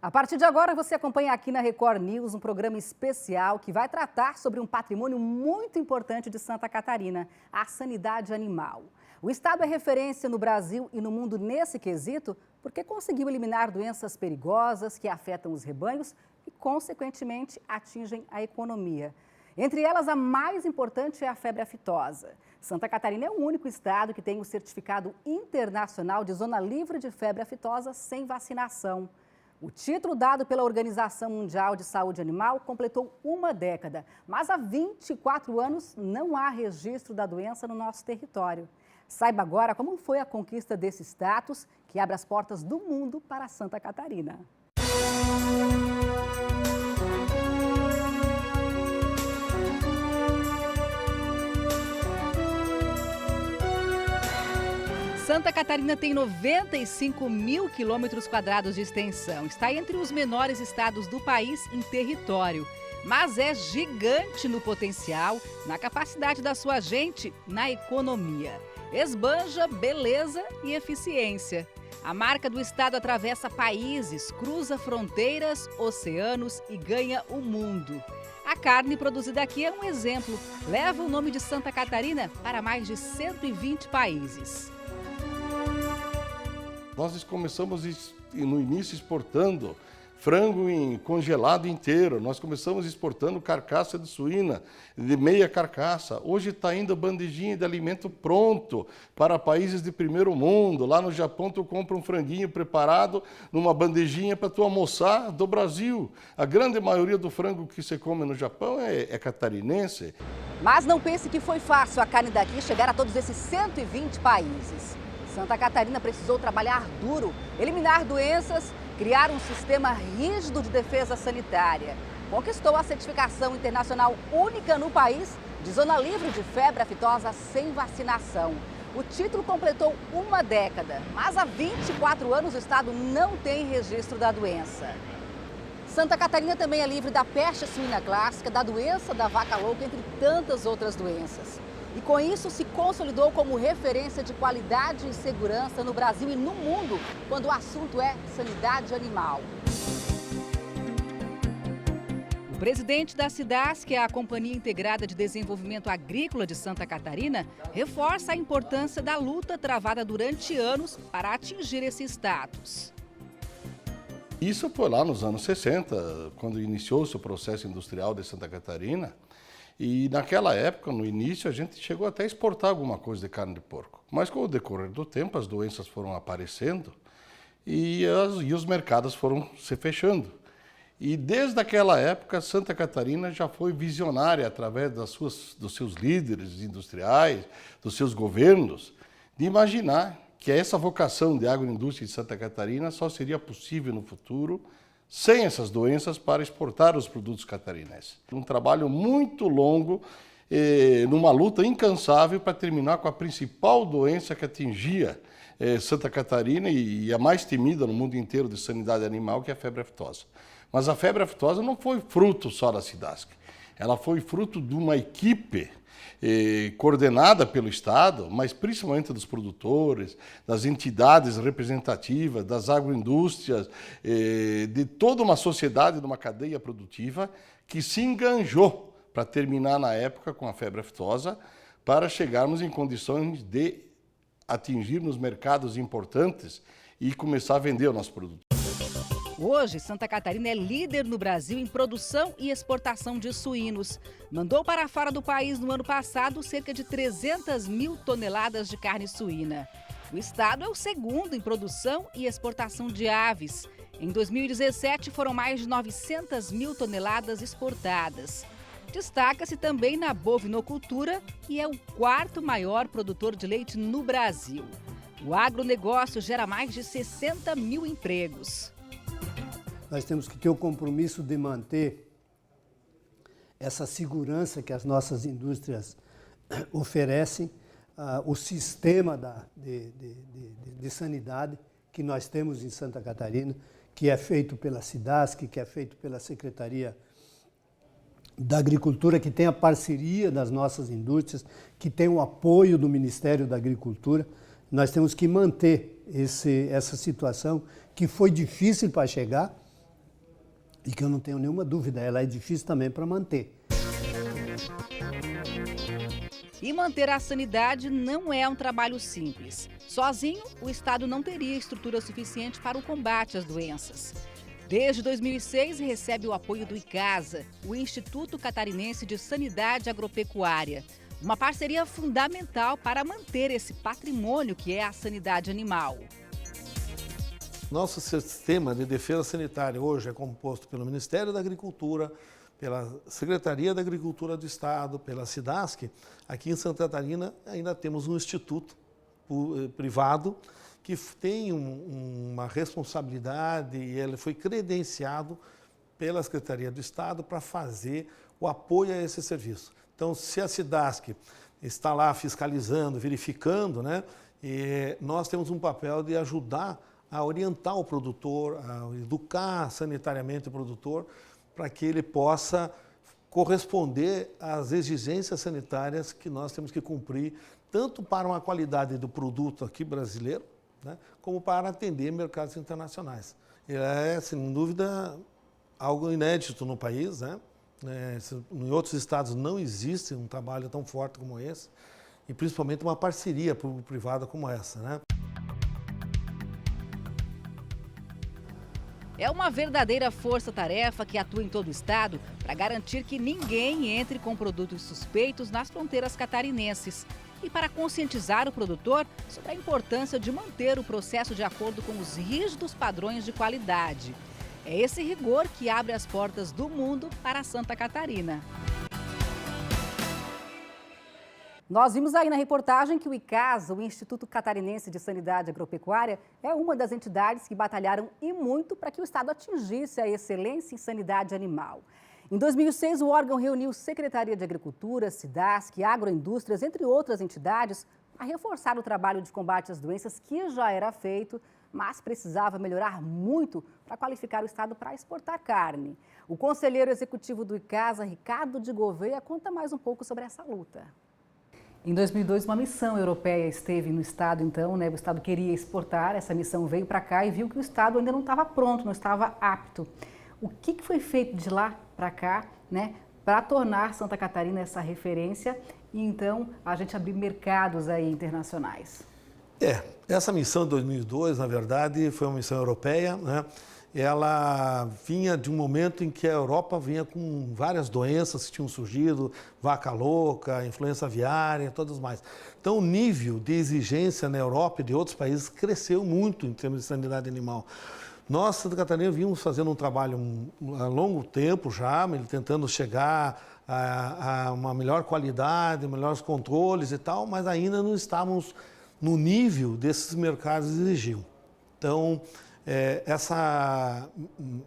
A partir de agora, você acompanha aqui na Record News um programa especial que vai tratar sobre um patrimônio muito importante de Santa Catarina, a sanidade animal. O estado é referência no Brasil e no mundo nesse quesito porque conseguiu eliminar doenças perigosas que afetam os rebanhos e, consequentemente, atingem a economia. Entre elas, a mais importante é a febre aftosa. Santa Catarina é o único estado que tem o certificado internacional de zona livre de febre aftosa sem vacinação. O título dado pela Organização Mundial de Saúde Animal completou uma década, mas há 24 anos não há registro da doença no nosso território. Saiba agora como foi a conquista desse status, que abre as portas do mundo para Santa Catarina. Santa Catarina tem 95 mil quilômetros quadrados de extensão. Está entre os menores estados do país em território, mas é gigante no potencial, na capacidade da sua gente, na economia. Esbanja beleza e eficiência. A marca do estado atravessa países, cruza fronteiras, oceanos e ganha o mundo. A carne produzida aqui é um exemplo. Leva o nome de Santa Catarina para mais de 120 países. Nós começamos no início exportando frango congelado inteiro, nós começamos exportando carcaça de suína, de meia carcaça. Hoje está indo bandejinha de alimento pronto para países de primeiro mundo. Lá no Japão tu compra um franguinho preparado numa bandejinha para tu almoçar do Brasil. A grande maioria do frango que se come no Japão é catarinense. Mas não pense que foi fácil a carne daqui chegar a todos esses 120 países. Santa Catarina precisou trabalhar duro, eliminar doenças, criar um sistema rígido de defesa sanitária. Conquistou a certificação internacional única no país de zona livre de febre aftosa sem vacinação. O título completou uma década, mas há 24 anos o estado não tem registro da doença. Santa Catarina também é livre da peste suína clássica, da doença da vaca louca, entre tantas outras doenças. E com isso se consolidou como referência de qualidade e segurança no Brasil e no mundo, quando o assunto é sanidade animal. O presidente da SIDASC, que é a Companhia Integrada de Desenvolvimento Agrícola de Santa Catarina, reforça a importância da luta travada durante anos para atingir esse status. Isso foi lá nos anos 60, quando iniciou-se o processo industrial de Santa Catarina. E naquela época, no início, a gente chegou até a exportar alguma coisa de carne de porco. Mas com o decorrer do tempo, as doenças foram aparecendo e os mercados foram se fechando. E desde aquela época, Santa Catarina já foi visionária, através dos seus líderes industriais, dos seus governos, de imaginar que essa vocação de agroindústria de Santa Catarina só seria possível no futuro sem essas doenças para exportar os produtos catarinenses. Um trabalho muito longo, numa luta incansável para terminar com a principal doença que atingia Santa Catarina e a mais temida no mundo inteiro de sanidade animal, que é a febre aftosa. Mas a febre aftosa não foi fruto só da SIDASC, ela foi fruto de uma equipe coordenada pelo Estado, mas principalmente dos produtores, das entidades representativas, das agroindústrias, de toda uma sociedade, de uma cadeia produtiva que se enganjou para terminar na época com a febre aftosa, para chegarmos em condições de atingir nos mercados importantes e começar a vender o nosso produto. Hoje, Santa Catarina é líder no Brasil em produção e exportação de suínos. Mandou para fora do país no ano passado cerca de 300 mil toneladas de carne suína. O estado é o segundo em produção e exportação de aves. Em 2017, foram mais de 900 mil toneladas exportadas. Destaca-se também na bovinocultura e é o quarto maior produtor de leite no Brasil. O agronegócio gera mais de 60 mil empregos. Nós temos que ter o compromisso de manter essa segurança que as nossas indústrias oferecem, o sistema de sanidade que nós temos em Santa Catarina, que é feito pela SIDASC, que é feito pela Secretaria da Agricultura, que tem a parceria das nossas indústrias, que tem o apoio do Ministério da Agricultura. Nós temos que manter essa situação que foi difícil para chegar, e que eu não tenho nenhuma dúvida, ela é difícil também para manter. E manter a sanidade não é um trabalho simples. Sozinho, o Estado não teria estrutura suficiente para o combate às doenças. Desde 2006, recebe o apoio do ICASA, o Instituto Catarinense de Sanidade Agropecuária. Uma parceria fundamental para manter esse patrimônio que é a sanidade animal. Nosso sistema de defesa sanitária hoje é composto pelo Ministério da Agricultura, pela Secretaria da Agricultura do Estado, pela SIDASC. Aqui em Santa Catarina ainda temos um instituto privado que tem uma responsabilidade e ele foi credenciado pela Secretaria do Estado para fazer o apoio a esse serviço. Então, se a SIDASC está lá fiscalizando, verificando, né, nós temos um papel de ajudar a orientar o produtor, a educar sanitariamente o produtor, para que ele possa corresponder às exigências sanitárias que nós temos que cumprir, tanto para uma qualidade do produto aqui brasileiro, né, como para atender mercados internacionais. É, sem dúvida, algo inédito no país, né? Em outros estados não existe um trabalho tão forte como esse, e principalmente uma parceria público-privada como essa, né? É uma verdadeira força-tarefa que atua em todo o estado para garantir que ninguém entre com produtos suspeitos nas fronteiras catarinenses e para conscientizar o produtor sobre a importância de manter o processo de acordo com os rígidos padrões de qualidade. É esse rigor que abre as portas do mundo para Santa Catarina. Nós vimos aí na reportagem que o ICASA, o Instituto Catarinense de Sanidade Agropecuária, é uma das entidades que batalharam e muito para que o Estado atingisse a excelência em sanidade animal. Em 2006, o órgão reuniu Secretaria de Agricultura, SIDASC, agroindústrias, entre outras entidades, para reforçar o trabalho de combate às doenças que já era feito, mas precisava melhorar muito para qualificar o Estado para exportar carne. O conselheiro executivo do ICASA, Ricardo de Gouveia, conta mais um pouco sobre essa luta. Em 2002, uma missão europeia esteve no Estado, então, né? O Estado queria exportar, essa missão veio para cá e viu que o Estado ainda não estava pronto, não estava apto. O que foi feito de lá para cá, né, para tornar Santa Catarina essa referência e, então, a gente abrir mercados aí internacionais? Essa missão de 2002, na verdade, foi uma missão europeia, né? Ela vinha de um momento em que a Europa vinha com várias doenças que tinham surgido, vaca louca, influenza aviária, todas mais. Então, o nível de exigência na Europa e de outros países cresceu muito em termos de sanidade animal. Nós, Santa Catarina, vimos fazendo um trabalho há longo tempo já, tentando chegar a uma melhor qualidade, melhores controles e tal, mas ainda não estávamos no nível desses mercados exigiam. Então,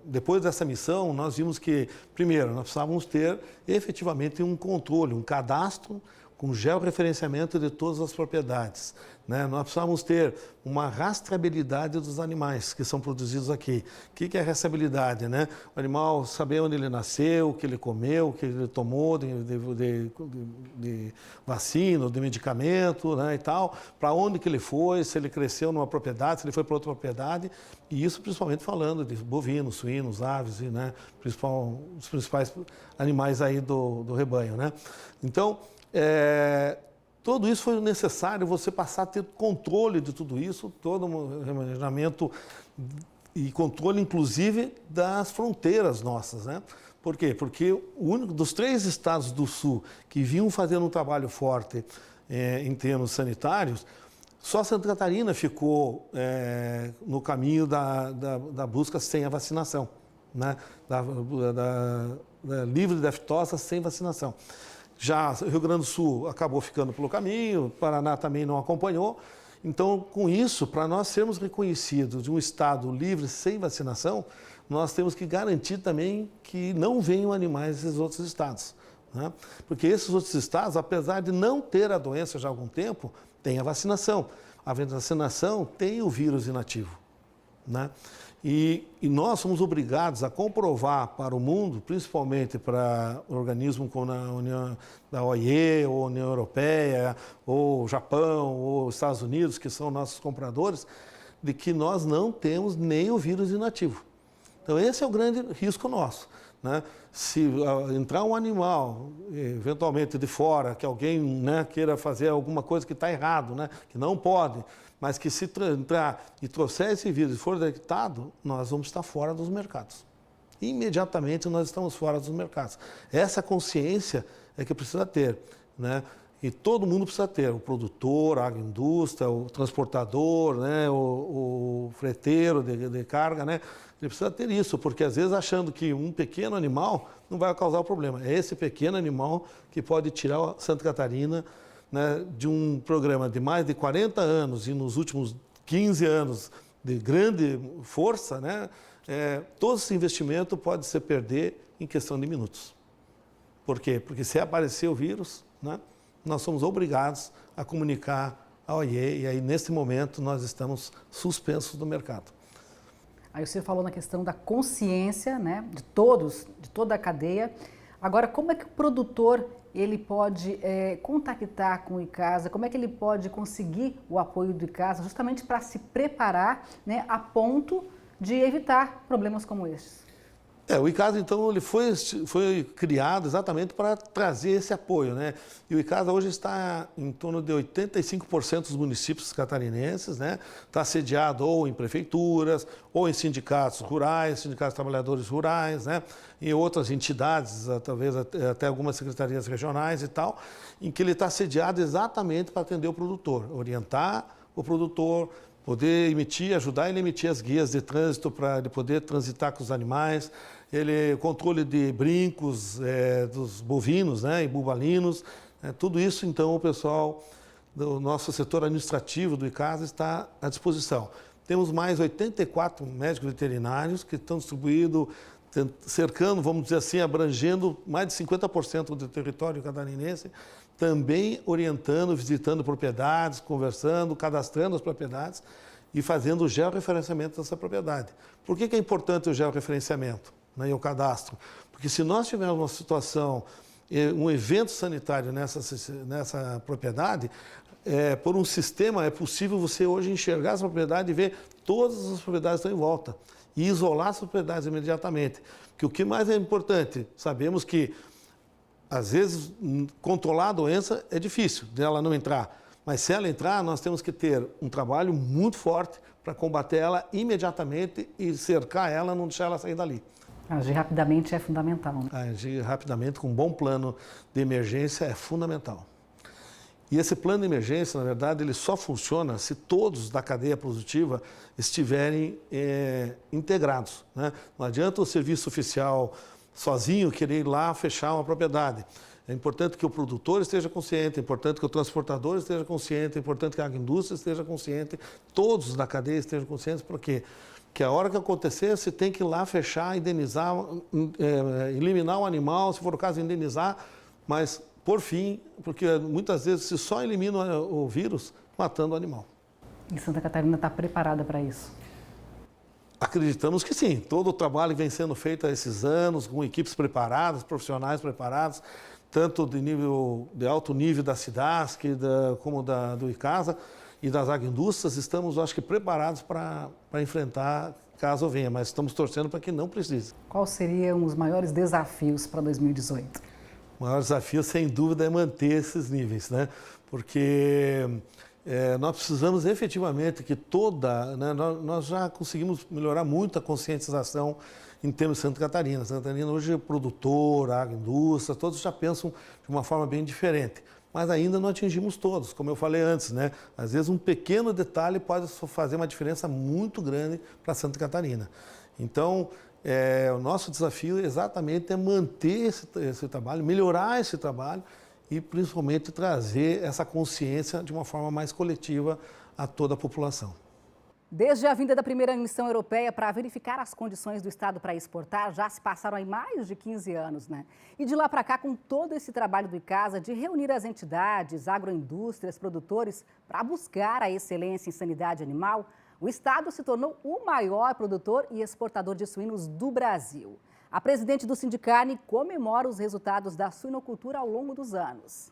depois dessa missão, nós vimos que, primeiro, nós precisávamos ter efetivamente um controle, um cadastro com georreferenciamento de todas as propriedades, né? Nós precisávamos ter uma rastreabilidade dos animais que são produzidos aqui. O que é rastreabilidade, né? O animal saber onde ele nasceu, o que ele comeu, o que ele tomou de vacina, de medicamento, né, e tal, para onde que ele foi, se ele cresceu numa propriedade, se ele foi para outra propriedade, e isso principalmente falando de bovinos, suínos, aves, né, os principais animais aí do rebanho, né? Então, tudo isso foi necessário você passar a ter controle de tudo isso, todo um remanejamento e controle, inclusive, das fronteiras nossas, né? Por quê? Porque o único dos 3 estados do Sul que vinham fazendo um trabalho forte em termos sanitários, só Santa Catarina ficou no caminho da busca sem a vacinação, né? Livre de aftosa sem vacinação. Já o Rio Grande do Sul acabou ficando pelo caminho, o Paraná também não acompanhou. Então, com isso, para nós sermos reconhecidos de um estado livre sem vacinação, nós temos que garantir também que não venham animais desses outros estados, né? Porque esses outros estados, apesar de não ter a doença já há algum tempo, têm a vacinação. A vacinação tem o vírus inativo, né? E nós somos obrigados a comprovar para o mundo, principalmente para organismos como a União da OIE, ou a União Europeia, ou o Japão, ou os Estados Unidos, que são nossos compradores, de que nós não temos nem o vírus inativo. Então, esse é o grande risco nosso, né? Se entrar um animal, eventualmente de fora, que alguém, né, queira fazer alguma coisa que está errado, né, que não pode, mas que se entrar e trouxer esse vírus e for detectado, nós vamos estar fora dos mercados. Imediatamente nós estamos fora dos mercados. Essa consciência é que precisa ter, né? E todo mundo precisa ter, o produtor, a agroindústria, o transportador, né, o freteiro de carga, né? Ele precisa ter isso, porque às vezes achando que um pequeno animal não vai causar o problema. É esse pequeno animal que pode tirar Santa Catarina, né, de um programa de mais de 40 anos e nos últimos 15 anos de grande força, né? Todo esse investimento pode se perder em questão de minutos. Por quê? Porque se aparecer o vírus, né, nós somos obrigados a comunicar ao OIE, e aí, nesse momento, nós estamos suspensos do mercado. Aí o senhor falou na questão da consciência, né, de todos, de toda a cadeia. Agora, como é que o produtor ele pode contactar com o ICASA? Como é que ele pode conseguir o apoio do ICASA justamente para se preparar, né, a ponto de evitar problemas como estes? O ICASA, então, ele foi criado exatamente para trazer esse apoio, né? E o ICASA hoje está em torno de 85% dos municípios catarinenses, né? Está sediado ou em prefeituras, ou em sindicatos rurais, sindicatos de trabalhadores rurais, né? E outras entidades, talvez até algumas secretarias regionais e tal, em que ele está sediado exatamente para atender o produtor, orientar o produtor, poder ajudar ele a emitir as guias de trânsito para ele poder transitar com os animais, controle de brincos dos bovinos, né, e bubalinos, tudo isso, então, o pessoal do nosso setor administrativo do ICASA está à disposição. Temos mais 84 médicos veterinários que estão distribuídos, cercando, vamos dizer assim, abrangendo mais de 50% do território catarinense, também orientando, visitando propriedades, conversando, cadastrando as propriedades e fazendo o georreferenciamento dessa propriedade. Por que é importante o georreferenciamento, né, e o cadastro? Porque se nós tivermos uma situação, um evento sanitário nessa propriedade, por um sistema é possível você hoje enxergar essa propriedade e ver todas as propriedades que estão em volta e isolar as propriedades imediatamente. Porque o que mais é importante, sabemos que às vezes, controlar a doença é difícil, dela não entrar. Mas se ela entrar, nós temos que ter um trabalho muito forte para combater ela imediatamente e cercar ela, não deixar ela sair dali. Agir rapidamente é fundamental, né? Agir rapidamente com um bom plano de emergência é fundamental. E esse plano de emergência, na verdade, ele só funciona se todos da cadeia produtiva estiverem integrados, né? Não adianta o serviço oficial sozinho querer ir lá fechar uma propriedade. É importante que o produtor esteja consciente, é importante que o transportador esteja consciente, é importante que a agroindústria esteja consciente, todos da cadeia estejam conscientes, porque a hora que acontecer, você tem que ir lá fechar, indenizar, eliminar o animal, se for o caso, indenizar, mas por fim, porque muitas vezes se só elimina o vírus matando o animal. E Santa Catarina está preparada para isso? Acreditamos que sim. Todo o trabalho vem sendo feito há esses anos, com equipes preparadas, profissionais preparados, tanto de alto nível da SIDASC, como do ICASA e das agroindústrias. Estamos, acho que, preparados para enfrentar caso venha, mas estamos torcendo para que não precise. Quais seriam os maiores desafios para 2018? O maior desafio, sem dúvida, é manter esses níveis, né? Porque nós precisamos efetivamente que né, nós já conseguimos melhorar muito a conscientização em termos de Santa Catarina. Santa Catarina hoje é produtor, agroindústria, todos já pensam de uma forma bem diferente. Mas ainda não atingimos todos, como eu falei antes, né? Às vezes um pequeno detalhe pode fazer uma diferença muito grande para Santa Catarina. Então, o nosso desafio exatamente é manter esse trabalho, melhorar esse trabalho e principalmente trazer essa consciência de uma forma mais coletiva a toda a população. Desde a vinda da primeira missão europeia para verificar as condições do Estado para exportar, já se passaram aí mais de 15 anos, né? E de lá para cá, com todo esse trabalho do ICASA de reunir as entidades, agroindústrias, produtores, para buscar a excelência em sanidade animal, o Estado se tornou o maior produtor e exportador de suínos do Brasil. A presidente do Sindicarne comemora os resultados da suinocultura ao longo dos anos.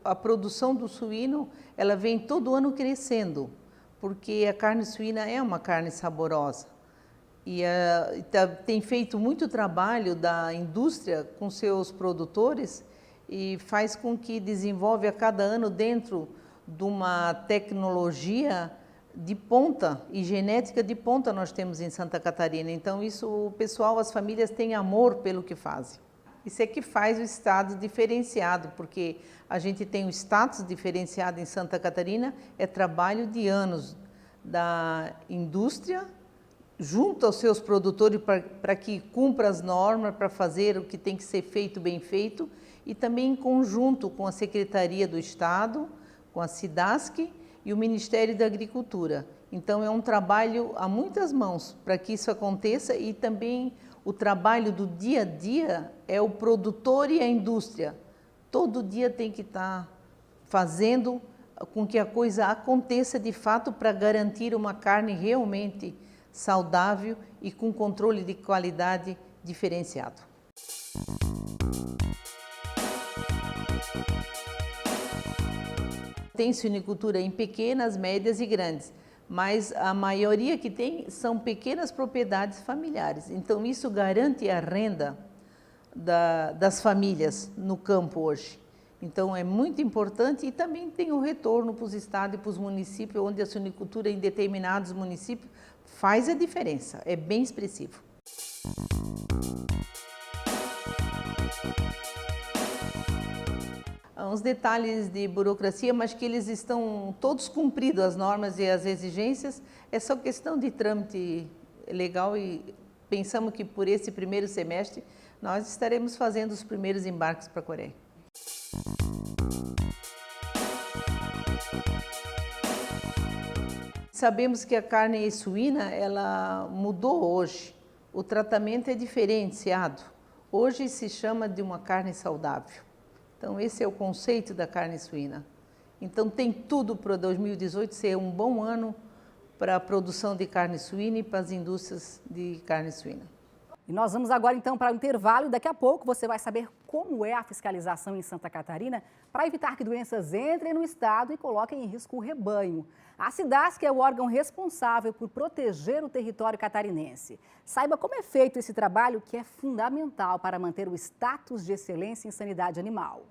a produção do suíno, ela vem todo ano crescendo, porque a carne suína é uma carne saborosa. E tem feito muito trabalho da indústria com seus produtores e faz com que desenvolve a cada ano dentro de uma tecnologia de ponta e genética de ponta nós temos em Santa Catarina. Então isso, o pessoal, as famílias têm amor pelo que fazem. Isso é que faz o estado diferenciado, porque a gente tem um status diferenciado em Santa Catarina, é trabalho de anos da indústria junto aos seus produtores para que cumpra as normas, para fazer o que tem que ser feito bem feito, e também em conjunto com a Secretaria do Estado, com a SIDASC e o Ministério da Agricultura. Então é um trabalho a muitas mãos para que isso aconteça, e também o trabalho do dia a dia é o produtor e a indústria. Todo dia tem que estar fazendo com que a coisa aconteça de fato para garantir uma carne realmente saudável e com controle de qualidade diferenciado. Tem suinicultura em pequenas, médias e grandes, mas a maioria que tem são pequenas propriedades familiares. Então isso garante a renda das famílias no campo hoje. Então é muito importante, e também tem o retorno para os estados e para os municípios, onde a suinicultura em determinados municípios faz a diferença, é bem expressivo. Há uns detalhes de burocracia, mas que eles estão todos cumpridos, as normas e as exigências, é só questão de trâmite legal, e pensamos que por esse primeiro semestre nós estaremos fazendo os primeiros embarques para a Coreia. Sabemos que a carne suína, ela mudou hoje. O tratamento é diferenciado. Hoje se chama de uma carne saudável. Então esse é o conceito da carne suína. Então tem tudo para 2018 ser um bom ano para a produção de carne suína e para as indústrias de carne suína. E nós vamos agora então para o intervalo, e daqui a pouco você vai saber como é a fiscalização em Santa Catarina para evitar que doenças entrem no estado e coloquem em risco o rebanho. A SIDASC é o órgão responsável por proteger o território catarinense. Saiba como é feito esse trabalho, que é fundamental para manter o status de excelência em sanidade animal.